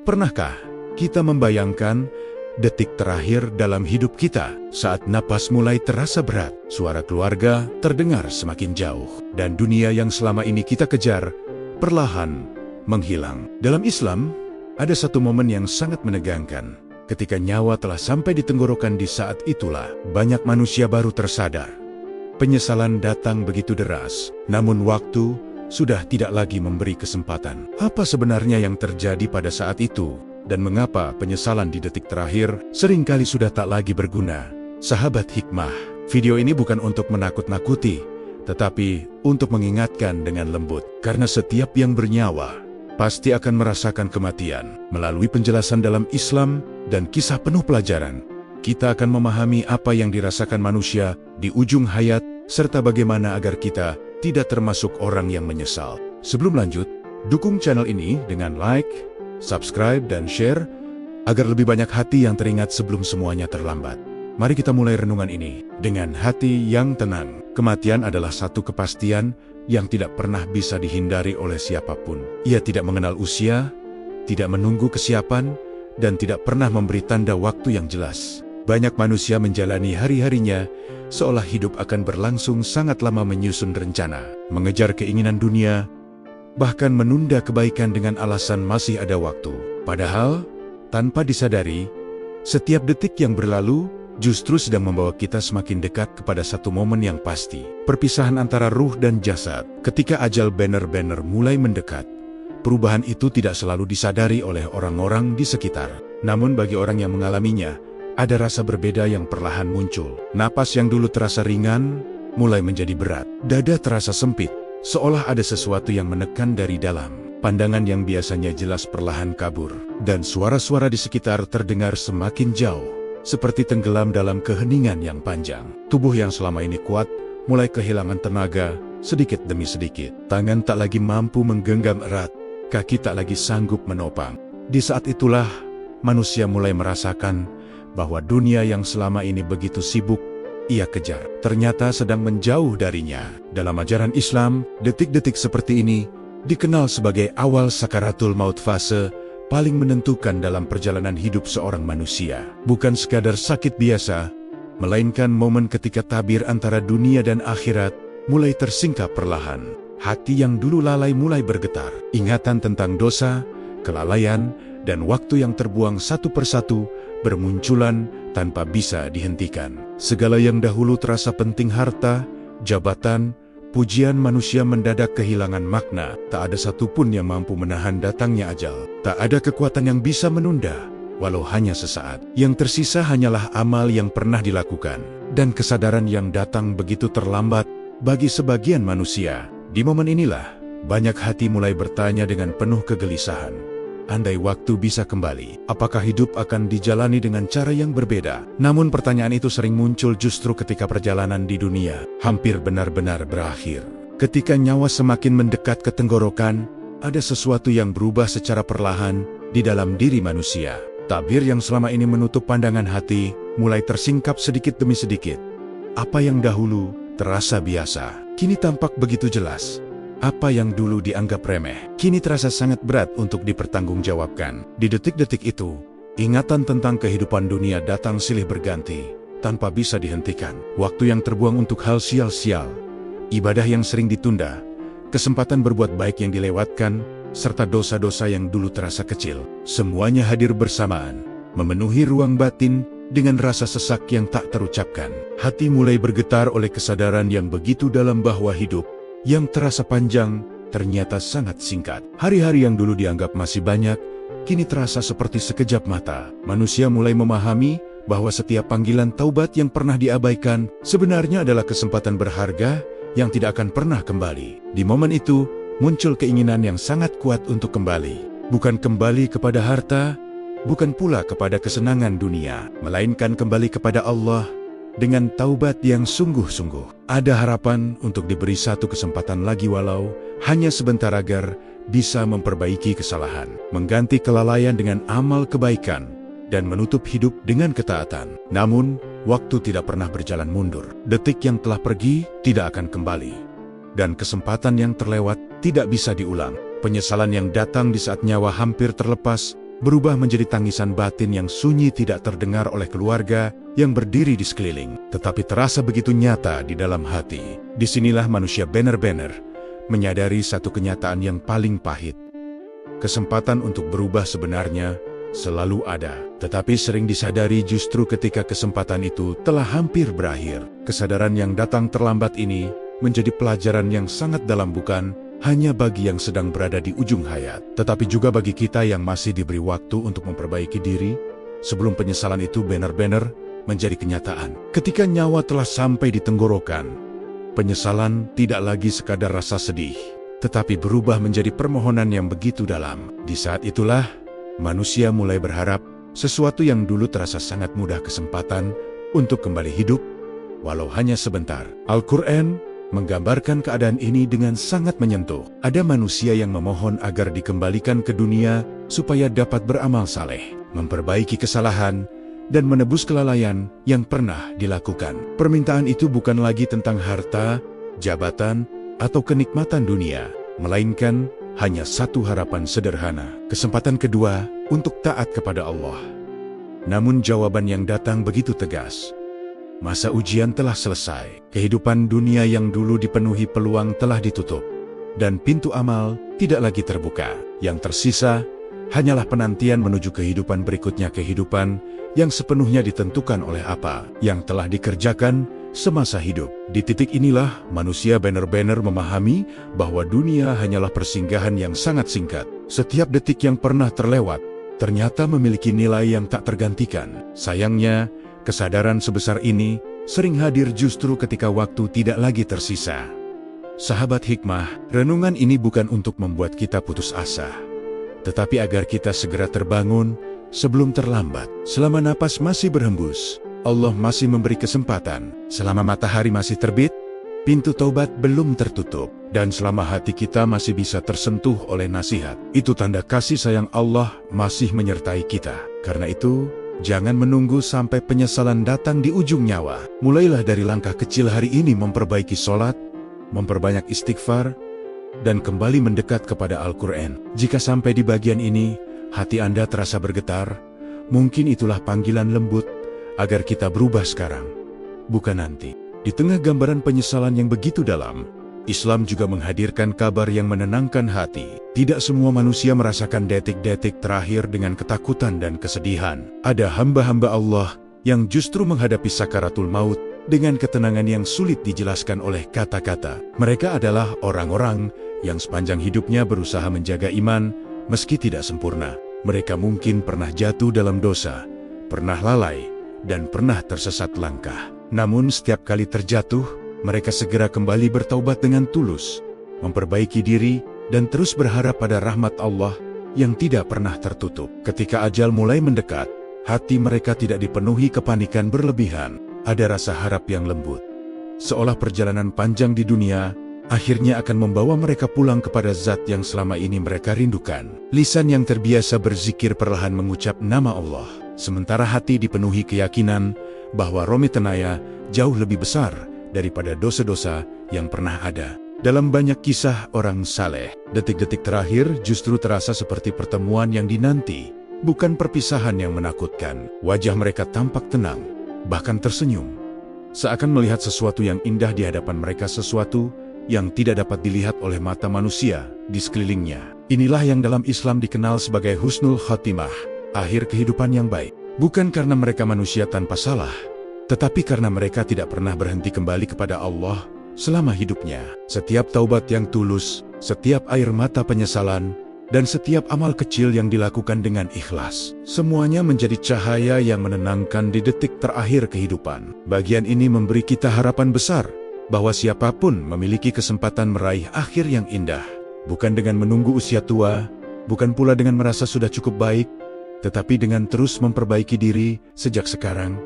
Pernahkah kita membayangkan detik terakhir dalam hidup kita saat napas mulai terasa berat, suara keluarga terdengar semakin jauh, dan dunia yang selama ini kita kejar perlahan menghilang? Dalam Islam, ada satu momen yang sangat menegangkan. Ketika nyawa telah sampai di tenggorokan, di saat itulah banyak manusia baru tersadar. Penyesalan datang begitu deras, namun waktu sudah tidak lagi memberi kesempatan. Apa sebenarnya yang terjadi pada saat itu? Dan mengapa penyesalan di detik terakhir seringkali sudah tak lagi berguna? Sahabat hikmah, video ini bukan untuk menakut-nakuti, tetapi untuk mengingatkan dengan lembut. Karena setiap yang bernyawa pasti akan merasakan kematian. Melalui penjelasan dalam Islam dan kisah penuh pelajaran, kita akan memahami apa yang dirasakan manusia di ujung hayat, serta bagaimana agar kita tidak termasuk orang yang menyesal. Sebelum lanjut, dukung channel ini dengan like, subscribe, dan share, agar lebih banyak hati yang teringat sebelum semuanya terlambat. Mari kita mulai renungan ini dengan hati yang tenang. Kematian adalah satu kepastian yang tidak pernah bisa dihindari oleh siapapun. Ia tidak mengenal usia, tidak menunggu kesiapan, dan tidak pernah memberi tanda waktu yang jelas. Banyak manusia menjalani hari-harinya seolah hidup akan berlangsung sangat lama, menyusun rencana, mengejar keinginan dunia, bahkan menunda kebaikan dengan alasan masih ada waktu. Padahal, tanpa disadari, setiap detik yang berlalu justru sedang membawa kita semakin dekat kepada satu momen yang pasti. Perpisahan antara ruh dan jasad. Ketika ajal benar-benar mulai mendekat, perubahan itu tidak selalu disadari oleh orang-orang di sekitar. Namun bagi orang yang mengalaminya, ada rasa berbeda yang perlahan muncul. Napas yang dulu terasa ringan, mulai menjadi berat. Dada terasa sempit, seolah ada sesuatu yang menekan dari dalam. Pandangan yang biasanya jelas perlahan kabur, dan suara-suara di sekitar terdengar semakin jauh, seperti tenggelam dalam keheningan yang panjang. Tubuh yang selama ini kuat mulai kehilangan tenaga sedikit demi sedikit. Tangan tak lagi mampu menggenggam erat, kaki tak lagi sanggup menopang. Di saat itulah manusia mulai merasakan bahwa dunia yang selama ini begitu sibuk ia kejar, ternyata sedang menjauh darinya. Dalam ajaran Islam, detik-detik seperti ini dikenal sebagai awal sakaratul maut, fase paling menentukan dalam perjalanan hidup seorang manusia. Bukan sekadar sakit biasa, melainkan momen ketika tabir antara dunia dan akhirat mulai tersingkap perlahan. Hati yang dulu lalai mulai bergetar. Ingatan tentang dosa, kelalaian, dan waktu yang terbuang satu persatu bermunculan tanpa bisa dihentikan. Segala yang dahulu terasa penting, harta, jabatan, pujian, manusia mendadak kehilangan makna. Tak ada satupun yang mampu menahan datangnya ajal. Tak ada kekuatan yang bisa menunda, walau hanya sesaat. Yang tersisa hanyalah amal yang pernah dilakukan, dan kesadaran yang datang begitu terlambat bagi sebagian manusia. Di momen inilah, banyak hati mulai bertanya dengan penuh kegelisahan. Andai waktu bisa kembali, apakah hidup akan dijalani dengan cara yang berbeda? Namun pertanyaan itu sering muncul justru ketika perjalanan di dunia hampir benar-benar berakhir. Ketika nyawa semakin mendekat ke tenggorokan, ada sesuatu yang berubah secara perlahan di dalam diri manusia. Tabir yang selama ini menutup pandangan hati mulai tersingkap sedikit demi sedikit. Apa yang dahulu terasa biasa, kini tampak begitu jelas. Apa yang dulu dianggap remeh, kini terasa sangat berat untuk dipertanggungjawabkan. Di detik-detik itu, ingatan tentang kehidupan dunia datang silih berganti, tanpa bisa dihentikan. Waktu yang terbuang untuk hal sial-sial, ibadah yang sering ditunda, kesempatan berbuat baik yang dilewatkan, serta dosa-dosa yang dulu terasa kecil. Semuanya hadir bersamaan, memenuhi ruang batin dengan rasa sesak yang tak terucapkan. Hati mulai bergetar oleh kesadaran yang begitu dalam bahwa hidup yang terasa panjang ternyata sangat singkat. Hari-hari yang dulu dianggap masih banyak, kini terasa seperti sekejap mata. Manusia mulai memahami bahwa setiap panggilan taubat yang pernah diabaikan sebenarnya adalah kesempatan berharga yang tidak akan pernah kembali. Di momen itu, muncul keinginan yang sangat kuat untuk kembali. Bukan kembali kepada harta, bukan pula kepada kesenangan dunia, melainkan kembali kepada Allah dengan taubat yang sungguh-sungguh. Ada harapan untuk diberi satu kesempatan lagi, walau hanya sebentar, agar bisa memperbaiki kesalahan, mengganti kelalaian dengan amal kebaikan, dan menutup hidup dengan ketaatan. Namun, waktu tidak pernah berjalan mundur. Detik yang telah pergi tidak akan kembali, dan kesempatan yang terlewat tidak bisa diulang. Penyesalan yang datang di saat nyawa hampir terlepas berubah menjadi tangisan batin yang sunyi tidak terdengar oleh keluarga yang berdiri di sekeliling, tetapi terasa begitu nyata di dalam hati. Disinilah manusia benar-benar menyadari satu kenyataan yang paling pahit. Kesempatan untuk berubah sebenarnya selalu ada, tetapi sering disadari justru ketika kesempatan itu telah hampir berakhir. Kesadaran yang datang terlambat ini menjadi pelajaran yang sangat dalam, bukan hanya bagi yang sedang berada di ujung hayat, tetapi juga bagi kita yang masih diberi waktu untuk memperbaiki diri sebelum penyesalan itu benar-benar menjadi kenyataan. Ketika nyawa telah sampai di tenggorokan, penyesalan tidak lagi sekadar rasa sedih, tetapi berubah menjadi permohonan yang begitu dalam. Di saat itulah manusia mulai berharap sesuatu yang dulu terasa sangat mudah, kesempatan untuk kembali hidup, walau hanya sebentar. Al-Quran menggambarkan keadaan ini dengan sangat menyentuh. Ada manusia yang memohon agar dikembalikan ke dunia supaya dapat beramal saleh, memperbaiki kesalahan, dan menebus kelalaian yang pernah dilakukan. Permintaan itu bukan lagi tentang harta, jabatan, atau kenikmatan dunia, melainkan hanya satu harapan sederhana, kesempatan kedua untuk taat kepada Allah. Namun jawaban yang datang begitu tegas. Masa ujian telah selesai, kehidupan dunia yang dulu dipenuhi peluang telah ditutup, dan pintu amal tidak lagi terbuka. Yang tersisa hanyalah penantian menuju kehidupan berikutnya, kehidupan yang sepenuhnya ditentukan oleh apa yang telah dikerjakan semasa hidup. Di titik inilah manusia benar-benar memahami bahwa dunia hanyalah persinggahan yang sangat singkat. Setiap detik yang pernah terlewat ternyata memiliki nilai yang tak tergantikan. Sayangnya, kesadaran sebesar ini sering hadir justru ketika waktu tidak lagi tersisa. Sahabat hikmah, renungan ini bukan untuk membuat kita putus asa, tetapi agar kita segera terbangun sebelum terlambat. Selama napas masih berhembus, Allah masih memberi kesempatan. Selama matahari masih terbit, pintu taubat belum tertutup. Dan selama hati kita masih bisa tersentuh oleh nasihat, itu tanda kasih sayang Allah masih menyertai kita. Karena itu, jangan menunggu sampai penyesalan datang di ujung nyawa. Mulailah dari langkah kecil hari ini, memperbaiki sholat, memperbanyak istighfar, dan kembali mendekat kepada Al-Quran. Jika sampai di bagian ini, hati Anda terasa bergetar, mungkin itulah panggilan lembut agar kita berubah sekarang, bukan nanti. Di tengah gambaran penyesalan yang begitu dalam, Islam juga menghadirkan kabar yang menenangkan hati. Tidak semua manusia merasakan detik-detik terakhir dengan ketakutan dan kesedihan. Ada hamba-hamba Allah yang justru menghadapi sakaratul maut dengan ketenangan yang sulit dijelaskan oleh kata-kata. Mereka adalah orang-orang yang sepanjang hidupnya berusaha menjaga iman meski tidak sempurna. Mereka mungkin pernah jatuh dalam dosa, pernah lalai, dan pernah tersesat langkah. Namun setiap kali terjatuh, mereka segera kembali bertaubat dengan tulus, memperbaiki diri, dan terus berharap pada rahmat Allah yang tidak pernah tertutup. Ketika ajal mulai mendekat, hati mereka tidak dipenuhi kepanikan berlebihan. Ada rasa harap yang lembut, seolah perjalanan panjang di dunia akhirnya akan membawa mereka pulang kepada zat yang selama ini mereka rindukan. Lisan yang terbiasa berzikir perlahan mengucap nama Allah, sementara hati dipenuhi keyakinan bahwa Romi Tenaya jauh lebih besar daripada dosa-dosa yang pernah ada. Dalam banyak kisah orang saleh, detik-detik terakhir justru terasa seperti pertemuan yang dinanti, bukan perpisahan yang menakutkan. Wajah mereka tampak tenang, bahkan tersenyum, seakan melihat sesuatu yang indah di hadapan mereka, sesuatu yang tidak dapat dilihat oleh mata manusia di sekelilingnya. Inilah yang dalam Islam dikenal sebagai husnul khotimah, akhir kehidupan yang baik. Bukan karena mereka manusia tanpa salah, tetapi karena mereka tidak pernah berhenti kembali kepada Allah selama hidupnya. Setiap taubat yang tulus, setiap air mata penyesalan, dan setiap amal kecil yang dilakukan dengan ikhlas, semuanya menjadi cahaya yang menenangkan di detik terakhir kehidupan. Bagian ini memberi kita harapan besar bahwa siapapun memiliki kesempatan meraih akhir yang indah, bukan dengan menunggu usia tua, bukan pula dengan merasa sudah cukup baik, tetapi dengan terus memperbaiki diri sejak sekarang,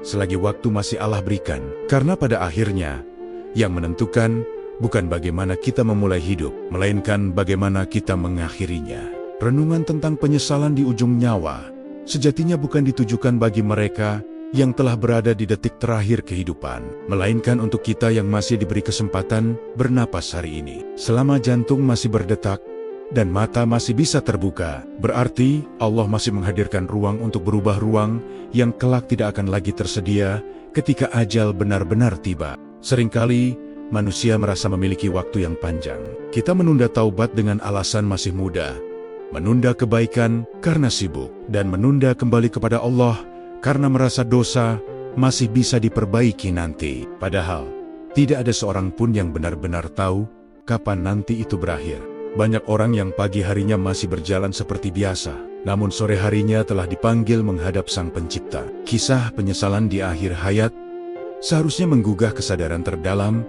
selagi waktu masih Allah berikan. Karena pada akhirnya, yang menentukan bukan bagaimana kita memulai hidup, melainkan bagaimana kita mengakhirinya. Renungan tentang penyesalan di ujung nyawa sejatinya bukan ditujukan bagi mereka yang telah berada di detik terakhir kehidupan, melainkan untuk kita yang masih diberi kesempatan bernapas hari ini. Selama jantung masih berdetak, dan mata masih bisa terbuka, berarti Allah masih menghadirkan ruang untuk berubah, ruang yang kelak tidak akan lagi tersedia ketika ajal benar-benar tiba. Seringkali manusia merasa memiliki waktu yang panjang. Kita menunda taubat dengan alasan masih muda, menunda kebaikan karena sibuk, dan menunda kembali kepada Allah karena merasa dosa masih bisa diperbaiki nanti. Padahal tidak ada seorang pun yang benar-benar tahu kapan nanti itu berakhir. Banyak orang yang pagi harinya masih berjalan seperti biasa, namun sore harinya telah dipanggil menghadap Sang Pencipta. Kisah penyesalan di akhir hayat seharusnya menggugah kesadaran terdalam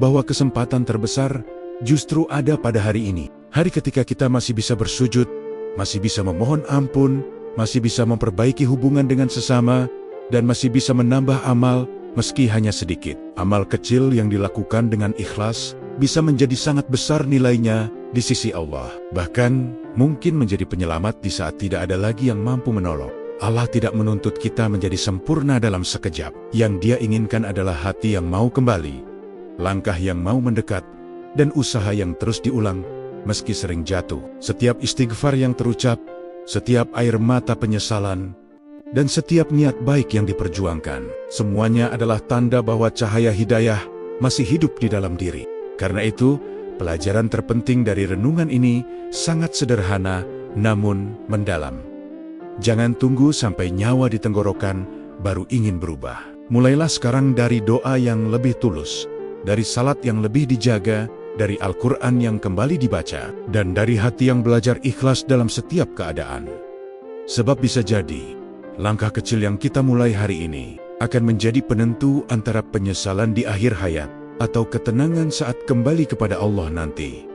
bahwa kesempatan terbesar justru ada pada hari ini. Hari ketika kita masih bisa bersujud, masih bisa memohon ampun, masih bisa memperbaiki hubungan dengan sesama, dan masih bisa menambah amal meski hanya sedikit. Amal kecil yang dilakukan dengan ikhlas bisa menjadi sangat besar nilainya di sisi Allah. Bahkan mungkin menjadi penyelamat di saat tidak ada lagi yang mampu menolong. Allah tidak menuntut kita menjadi sempurna dalam sekejap. Yang Dia inginkan adalah hati yang mau kembali, langkah yang mau mendekat, dan usaha yang terus diulang meski sering jatuh. Setiap istighfar yang terucap, setiap air mata penyesalan, dan setiap niat baik yang diperjuangkan, semuanya adalah tanda bahwa cahaya hidayah masih hidup di dalam diri. Karena itu, pelajaran terpenting dari renungan ini sangat sederhana namun mendalam. Jangan tunggu sampai nyawa di tenggorokan baru ingin berubah. Mulailah sekarang dari doa yang lebih tulus, dari salat yang lebih dijaga, dari Al-Quran yang kembali dibaca, dan dari hati yang belajar ikhlas dalam setiap keadaan. Sebab bisa jadi, langkah kecil yang kita mulai hari ini akan menjadi penentu antara penyesalan di akhir hayat atau ketenangan saat kembali kepada Allah nanti.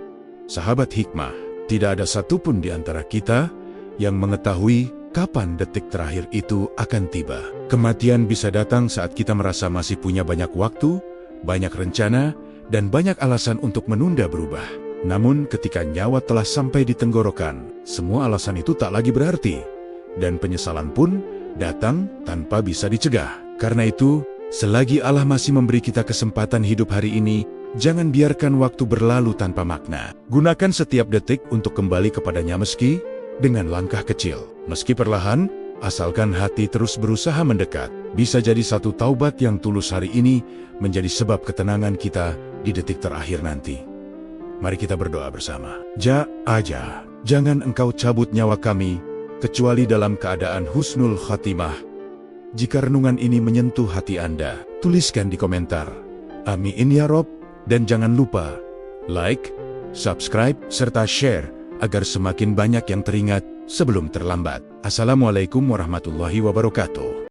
Sahabat hikmah, tidak ada satupun di antara kita yang mengetahui kapan detik terakhir itu akan tiba. Kematian bisa datang saat kita merasa masih punya banyak waktu, banyak rencana, dan banyak alasan untuk menunda berubah. Namun ketika nyawa telah sampai di tenggorokan, semua alasan itu tak lagi berarti, dan penyesalan pun datang tanpa bisa dicegah. Karena itu, selagi Allah masih memberi kita kesempatan hidup hari ini, jangan biarkan waktu berlalu tanpa makna. Gunakan setiap detik untuk kembali kepadanya meski dengan langkah kecil. Meski perlahan, asalkan hati terus berusaha mendekat. Bisa jadi satu taubat yang tulus hari ini menjadi sebab ketenangan kita di detik terakhir nanti. Mari kita berdoa bersama. Ja aja, jangan Engkau cabut nyawa kami, kecuali dalam keadaan husnul khatimah. Jika renungan ini menyentuh hati Anda, tuliskan di komentar. Amin ya Rob, dan jangan lupa like, subscribe, serta share agar semakin banyak yang teringat sebelum terlambat. Assalamualaikum warahmatullahi wabarakatuh.